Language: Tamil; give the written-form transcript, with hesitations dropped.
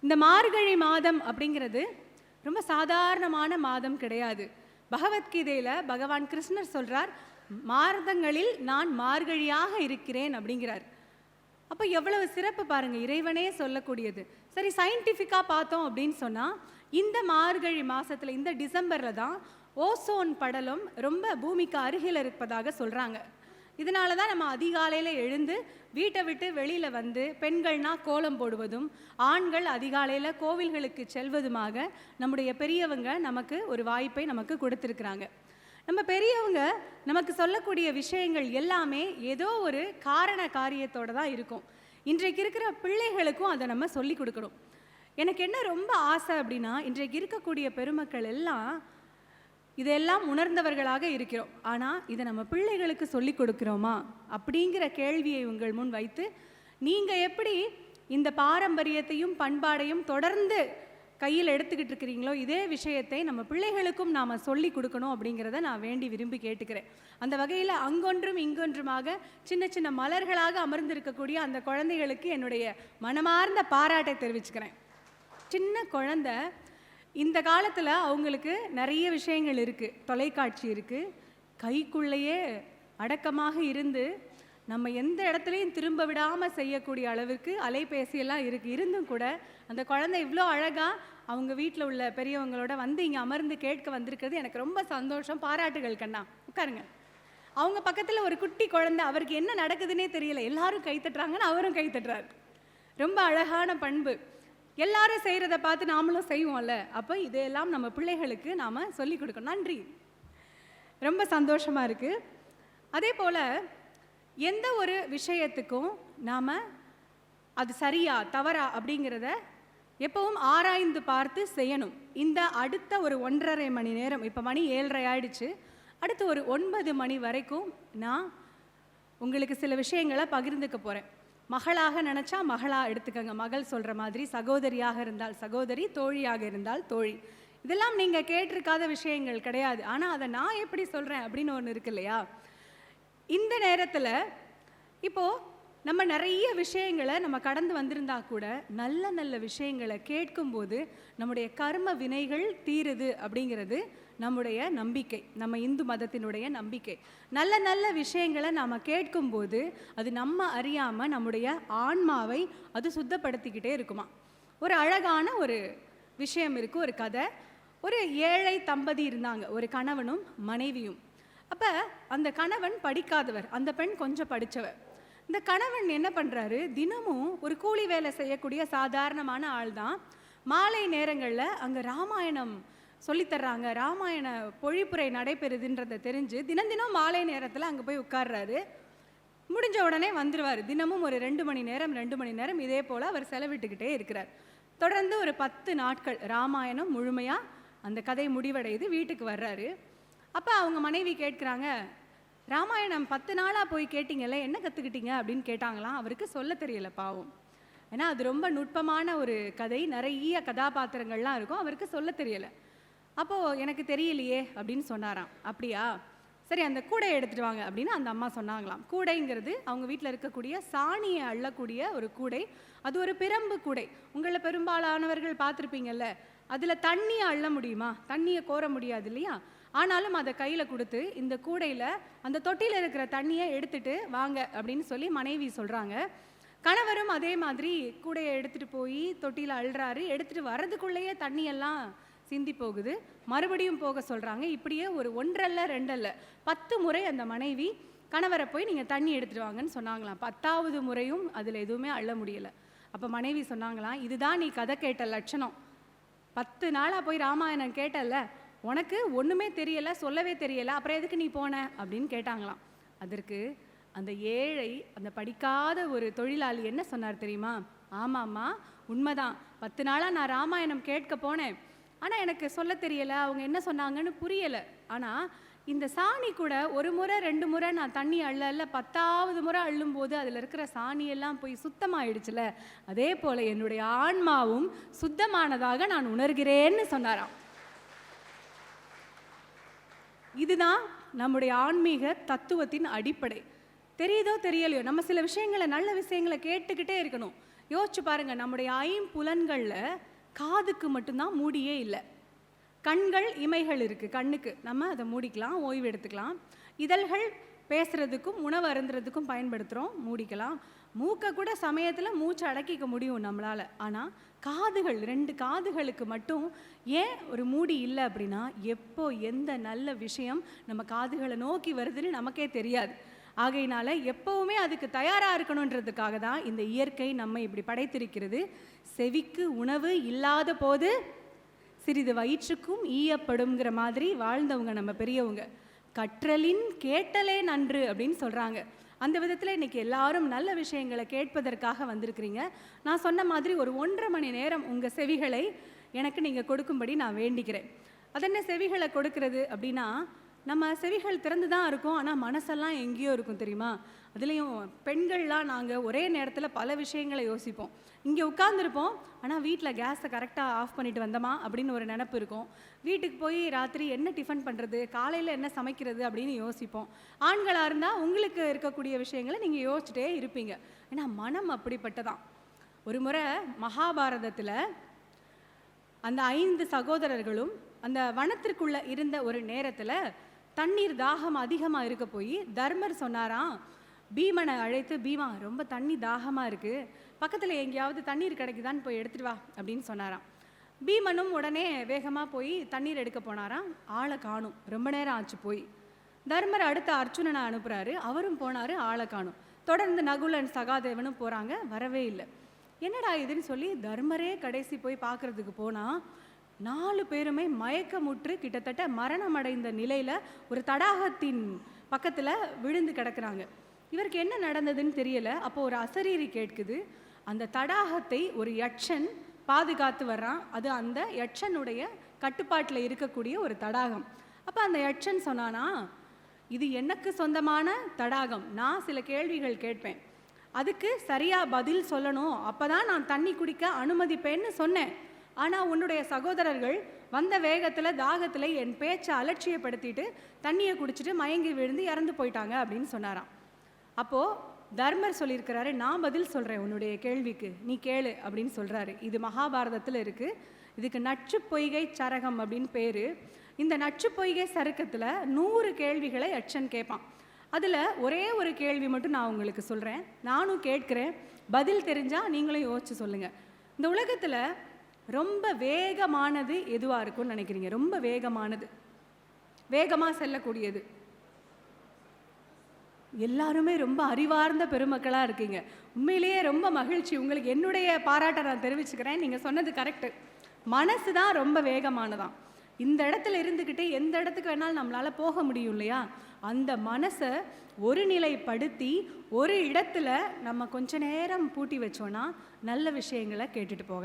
இந்த மார்கழி மாதம் அப்படிங்கிறது ரொம்ப சாதாரணமான மாதம் கிடையாது. பகவத்கீதையில் பகவான் கிருஷ்ணர் சொல்கிறார், மாதங்களில் நான் மார்கழியாக இருக்கிறேன் அப்படிங்கிறார். அப்போ எவ்வளவு சிறப்பு பாருங்கள், இறைவனே சொல்லக்கூடியது. சரி, சயின்டிஃபிக்காக பார்த்தோம் அப்படின்னு சொன்னால் இந்த மார்கழி மாதத்தில் இந்த டிசம்பரில் தான் ஓசோன் படலம் ரொம்ப பூமிக்கு அருகில் இருப்பதாக சொல்கிறாங்க. இதனால தான் நம்ம அதிகாலையில் எழுந்து வீட்டை விட்டு வெளியில் வந்து பெண்கள்னா கோலம் போடுவதும் ஆண்கள் அதிகாலையில் கோவில்களுக்கு செல்வதுமாக நம்முடைய பெரியவங்க நமக்கு ஒரு வாய்ப்பை நமக்கு கொடுத்துருக்குறாங்க. நம்ம பெரியவங்க நமக்கு சொல்லக்கூடிய விஷயங்கள் எல்லாமே ஏதோ ஒரு காரண காரியத்தோடு தான் இருக்கும். இன்றைக்கு இருக்கிற பிள்ளைகளுக்கும் அதை நம்ம சொல்லி கொடுக்கணும். எனக்கு என்ன ரொம்ப ஆசை அப்படின்னா, இன்றைக்கு இருக்கக்கூடிய பெருமக்கள் எல்லாம் இதெல்லாம் உணர்ந்தவர்களாக இருக்கிறோம். ஆனால் இதை நம்ம பிள்ளைகளுக்கு சொல்லி கொடுக்குறோமா அப்படிங்கிற கேள்வியை உங்கள் முன் வைத்து, நீங்கள் எப்படி இந்த பாரம்பரியத்தையும் பண்பாடையும் தொடர்ந்து கையில் எடுத்துக்கிட்டு இருக்கிறீங்களோ இதே விஷயத்தை நம்ம பிள்ளைகளுக்கும் நாம் சொல்லி கொடுக்கணும் அப்படிங்கிறத நான் வேண்டி விரும்பி கேட்டுக்கிறேன். அந்த வகையில் அங்கொன்றும் இங்கொன்றுமாக சின்ன சின்ன மலர்களாக அமர்ந்திருக்கக்கூடிய அந்த குழந்தைகளுக்கு என்னுடைய மனமார்ந்த பாராட்டை தெரிவிச்சுக்கிறேன். சின்ன குழந்தை, இந்த காலத்தில் அவங்களுக்கு நிறைய விஷயங்கள் இருக்குது. தொலைக்காட்சி இருக்குது, கைக்குள்ளேயே அடக்கமாக இருந்து நம்ம எந்த இடத்துலையும் திரும்ப விடாமல் செய்யக்கூடிய அளவுக்கு அலைபேசியெல்லாம் இருக்குது. இருந்தும் கூட அந்த குழந்தை இவ்வளோ அழகாக அவங்க வீட்டில் உள்ள பெரியவங்களோட வந்து இங்கே அமர்ந்து கேட்க வந்திருக்கிறது எனக்கு ரொம்ப சந்தோஷம். பாராட்டுகள் கண்ணா. உட்காருங்க. அவங்க பக்கத்தில் ஒரு குட்டி குழந்தை, அவருக்கு என்ன நடக்குதுன்னே தெரியல, எல்லாரும் கைத்தட்டுறாங்கன்னு அவரும் கைத்தட்டுறாரு. ரொம்ப அழகான பண்பு. எல்லாரும் செய்கிறத பார்த்து நாமளும் செய்வோம்ல, அப்போ இதையெல்லாம் நம்ம பிள்ளைகளுக்கு நாம் சொல்லிக் கொடுக்கணும். நன்றி, ரொம்ப சந்தோஷமாக இருக்குது. அதே போல் எந்த ஒரு விஷயத்துக்கும் நாம் அது சரியா தவறா அப்படிங்கிறத எப்பவும் ஆராய்ந்து பார்த்து செய்யணும். இந்த அடுத்த ஒரு 1.5 மணி நேரம், இப்போ மணி 7:30 ஆயிடுச்சு, அடுத்து ஒரு 9 மணி வரைக்கும் நான் உங்களுக்கு சில விஷயங்களை பகிர்ந்துக்க போகிறேன். மகளாக நினச்சா மகளாக எடுத்துக்கங்க, மகள் சொல்கிற மாதிரி. சகோதரியாக இருந்தால் சகோதரி, தோழியாக இருந்தால் தோழி. இதெல்லாம் நீங்கள் கேட்டிருக்காத விஷயங்கள் கிடையாது. ஆனால் அதை நான் எப்படி சொல்கிறேன் அப்படின்னு ஒன்று இருக்கு இல்லையா? இந்த நேரத்தில் இப்போது நம்ம நிறைய விஷயங்களை நம்ம கடந்து வந்திருந்தா கூட நல்ல நல்ல விஷயங்களை கேட்கும்போது நம்முடைய கர்ம வினைகள் தீருது அப்படிங்கிறது நம்முடைய நம்பிக்கை, நம்ம இந்து மதத்தினுடைய நம்பிக்கை. நல்ல நல்ல விஷயங்களை நாம் கேட்கும்போது அது நம்ம அறியாமல் நம்முடைய ஆன்மாவை அது சுத்தப்படுத்திக்கிட்டே இருக்குமா. ஒரு அழகான ஒரு விஷயம் இருக்குது, ஒரு கதை. ஒரு ஏழை தம்பதி இருந்தாங்க, ஒரு கணவனும் மனைவியும். அப்போ அந்த கணவன் படிக்காதவர், அந்த பெண் கொஞ்சம் படித்தவர். இந்த கணவன் என்ன பண்ணுறாரு, தினமும் ஒரு கூலி வேலை செய்யக்கூடிய சாதாரணமான ஆள் தான். மாலை நேரங்களில் அங்கே ராமாயணம் சொல்லித்தர்றாங்க, ராமாயண பொழிப்புரை நடைபெறுதுன்றதை தெரிஞ்சு தினம் மாலை நேரத்தில் அங்கே போய் உட்கார்றாரு. முடிஞ்ச உடனே வந்துடுவார். தினமும் ஒரு 2 மணி நேரம் இதே போல் அவர் செலவிட்டுக்கிட்டே இருக்கிறார். தொடர்ந்து ஒரு 10 நாட்கள் ராமாயணம் முழுமையாக அந்த கதை முடிவடையுது. வீட்டுக்கு வர்றாரு. அப்போ அவங்க மனைவி கேட்குறாங்க, ராமாயணம் 10 நாளாக போய் கேட்டிங்கல்ல, என்ன கற்றுக்கிட்டீங்க அப்படின்னு கேட்டாங்களாம். அவருக்கு சொல்ல தெரியல பாவம். ஏன்னா அது ரொம்ப நுட்பமான ஒரு கதை, நிறைய கதாபாத்திரங்கள்லாம் இருக்கும், அவருக்கு சொல்ல தெரியலை. அப்போது எனக்கு தெரியலையே அப்படின்னு சொன்னாராம். அப்படியா, சரி அந்த கூடையை எடுத்துகிட்டு வாங்க அப்படின்னு அந்த அம்மா சொன்னாங்களாம். கூடைங்கிறது அவங்க வீட்டில் இருக்கக்கூடிய சாணியை அள்ளக்கூடிய ஒரு கூடை. அது ஒரு பிரம்பு கூடை. உங்களை பெரும்பாலானவர்கள் பார்த்துருப்பீங்கல்ல, அதில் தண்ணியை அள்ள முடியுமா? தண்ணியை கோர முடியாது இல்லையா? ஆனாலும் அதை கையில் கொடுத்து இந்த கூடையில் அந்த தொட்டியில் இருக்கிற தண்ணியை எடுத்துகிட்டு வாங்க அப்படின்னு சொல்லி மனைவி சொல்கிறாங்க. கணவரும் அதே மாதிரி கூடையை எடுத்துகிட்டு போய் தொட்டியில் அள்ளுறாரு. எடுத்துகிட்டு வர்றதுக்குள்ளேயே தண்ணியெல்லாம் சிந்தி போகுது. மறுபடியும் போக சொல்கிறாங்க. இப்படியே ஒரு 1 அல்ல 2 அல்ல 10 முறை அந்த மனைவி கணவரை போய் நீங்கள் தண்ணி எடுத்துகிட்டு வாங்கன்னு சொன்னாங்களாம். 10ஆவது முறையும் அதில் எதுவுமே அள்ள முடியலை. அப்போ மனைவி சொன்னாங்களாம், இதுதான் நீ கதை கேட்ட லட்சணம். 10 நாளாக போய் ராமாயணம் கேட்டல, உனக்கு ஒன்றுமே தெரியலை, சொல்லவே தெரியலை, அப்புறம் எதுக்கு நீ போன அப்படின்னு கேட்டாங்களாம். அதற்கு அந்த ஏழை, அந்த படிக்காத ஒரு தொழிலாளி என்ன சொன்னார் தெரியுமா? ஆமாம்மா, உண்மைதான், 10 நாளாக நான் ராமாயணம் கேட்க போனேன், ஆனால் எனக்கு சொல்ல தெரியலை, அவங்க என்ன சொன்னாங்கன்னு புரியலை. ஆனால் இந்த சாணி கூட 1 முறை 2 முறை நான் தண்ணி அள்ள 10ஆவது முறை அள்ளும்போது அதில் இருக்கிற சாணியெல்லாம் போய் சுத்தமாயிடுச்சுல, அதே போல் என்னுடைய ஆன்மாவும் சுத்தமானதாக நான் உணர்கிறேன்னு சொன்னாராம். இதுதான் நம்முடைய ஆன்மீக தத்துவத்தின் அடிப்படை. தெரியுதோ தெரியலையோ, நம்ம சில விஷயங்களை, நல்ல விஷயங்களை கேட்டுக்கிட்டே இருக்கணும். யோசிச்சு பாருங்க, நம்முடைய ஐம்புலன்களில் காதுக்கு மட்டும்தான் மூடியே இல்லை. கண்கள், இமைகள் இருக்குது கண்ணுக்கு, நம்ம அதை மூடிக்கலாம், ஓய்வு எடுத்துக்கலாம். இதழ்கள் பேசுகிறதுக்கும் உணவு அருந்துறதுக்கும் பயன்படுத்துகிறோம், மூடிக்கலாம். மூக்கை கூட சமயத்தில் மூச்சை அடக்கிக்க முடியும் நம்மளால். ஆனால் காதுகள், 2 காதுகளுக்கு மட்டும் ஏன் ஒரு மூடி இல்லை அப்படின்னா, எப்போ எந்த நல்ல விஷயம் நம்ம காதுகளை நோக்கி வருதுன்னு நமக்கே தெரியாது. ஆகையினால எப்போவுமே அதுக்கு தயாராக இருக்கணுன்றதுக்காக தான் இந்த இயற்கை நம்மை இப்படி படைத்திருக்கிறது. செவிக்கு உணவு இல்லாத போது சிறிது வயிற்றுக்கும் ஈயப்படுங்கிற மாதிரி வாழ்ந்தவங்க நம்ம பெரியவங்க. கற்றலின் கேட்டலே நன்று அப்படின்னு சொல்கிறாங்க. அந்த விதத்தில் இன்றைக்கி எல்லாரும் நல்ல விஷயங்களை கேட்பதற்காக வந்திருக்கிறீங்க. நான் சொன்ன மாதிரி ஒரு 1.5 மணி நேரம் உங்கள் செவிகளை எனக்கு நீங்கள் கொடுக்கும்படி நான் வேண்டிக்கிறேன். அதென்ன செவிகளை கொடுக்கறது அப்படின்னா, நம்ம செவிகள் திறந்து தான் இருக்கும், ஆனால் மனசெல்லாம் எங்கேயோ இருக்கும் தெரியுமா? அதுலேயும் பெண்கள்லாம் நாங்கள் ஒரே நேரத்தில் பல விஷயங்களை யோசிப்போம். இங்கே உட்காந்துருப்போம், ஆனால் வீட்டில் கேஸை கரெக்டாக ஆஃப் பண்ணிட்டு வந்தோமா அப்படின்னு ஒரு நினப்பு இருக்கும். வீட்டுக்கு போய் ராத்திரி என்ன டிஃபன் பண்ணுறது, காலையில் என்ன சமைக்கிறது அப்படின்னு யோசிப்போம். ஆண்களாக இருந்தால் உங்களுக்கு இருக்கக்கூடிய விஷயங்களை நீங்கள் யோசிச்சுட்டே இருப்பீங்க. ஏன்னா மனம் அப்படிப்பட்டதான். ஒரு முறை மகாபாரதத்தில் அந்த 5 சகோதரர்களும் அந்த வனத்திற்குள்ளே இருந்த ஒரு நேரத்தில் தண்ணீர் தாகம் அதிகமாக இருக்க போய் தர்மர் சொன்னாராம் பீமனை அழைத்து, பீமா ரொம்ப தண்ணி தாகமாக இருக்குது, பக்கத்தில் எங்கேயாவது தண்ணீர் கிடைக்குதான்னு போய் எடுத்துட்டு வா அப்படின்னு சொன்னாராம். பீமனும் உடனே வேகமாக போய் தண்ணீர் எடுக்க போனாராம். ஆளை காணும், ரொம்ப நேரம் ஆச்சு போய். தர்மர் அடுத்த அர்ஜுனனை அனுப்புகிறாரு, அவரும் போனார், ஆளை காணும். தொடர்ந்து நகுலன் சகாதேவனும் போகிறாங்க, வரவே இல்லை. என்னடா இதுன்னு சொல்லி தர்மரே கடைசி போய் பார்க்குறதுக்கு போனால் 4 பேருமே மயக்கமுற்று கிட்டத்தட்ட மரணமடைந்த நிலையில் ஒரு தடாகத்தின் பக்கத்தில் விழுந்து கிடக்குறாங்க. இவருக்கு என்ன நடந்ததுன்னு தெரியல. அப்போ ஒரு அசரீரி கேட்குது. அந்த தடாகத்தை ஒரு யட்சன் பாதுகாத்து வர்றான். அது அந்த யட்சனுடைய கட்டுப்பாட்டில் இருக்கக்கூடிய ஒரு தடாகம். அப்போ அந்த யட்சன் சொன்னானா, இது எனக்கு சொந்தமான தடாகம், நான் சில கேள்விகள் கேட்பேன், அதுக்கு சரியாக பதில் சொல்லணும், அப்போ தான் நான் தண்ணி குடிக்க அனுமதிப்பேன்னு சொன்னேன். ஆனால் உன்னுடைய சகோதரர்கள் வந்த வேகத்தில் தாகத்தில் என் பேச்சை அலட்சியப்படுத்திட்டு தண்ணியை குடிச்சிட்டு மயங்கி விழுந்து இறந்து போயிட்டாங்க அப்படின்னு சொன்னாராம். அப்போது தர்மர் சொல்லியிருக்கிறாரு, நான் பதில் சொல்கிறேன் உன்னுடைய கேள்விக்கு, நீ கேளு அப்படின்னு சொல்கிறாரு. இது மகாபாரதத்தில் இருக்குது. இதுக்கு நச்சு பொய்கை சரகம் அப்படின்னு பேர். இந்த நச்சு பொய்கை சரக்கத்தில் 100 கேள்விகளை யட்சன் கேட்பான். அதில் ஒரே ஒரு கேள்வி மட்டும் நான் உங்களுக்கு சொல்கிறேன், நானும் கேட்குறேன், பதில் தெரிஞ்சால் நீங்களும் யோசிச்சு சொல்லுங்கள். இந்த உலகத்தில் ரொம்ப வேகமானது எதுவாக இருக்கும்னு நினைக்கிறீங்க? ரொம்ப வேகமானது, வேகமாக செல்லக்கூடியது. எல்லாருமே ரொம்ப அறிவார்ந்த பெருமக்களாக இருக்கீங்க. உண்மையிலேயே ரொம்ப மகிழ்ச்சி. உங்களுக்கு என்னுடைய பாராட்டை நான் தெரிவிச்சுக்கிறேன். நீங்கள் சொன்னது கரெக்டு. மனசு தான் ரொம்ப வேகமானதான். இந்த இடத்துல இருந்துக்கிட்டே எந்த இடத்துக்கு வேணாலும் நம்மளால் போக முடியும் இல்லையா? அந்த மனசை ஒரு நிலைப்படுத்தி ஒரு இடத்துல நம்ம கொஞ்ச நேரம் பூட்டி வச்சோன்னா நல்ல விஷயங்களை கேட்டுட்டு போகலாம்.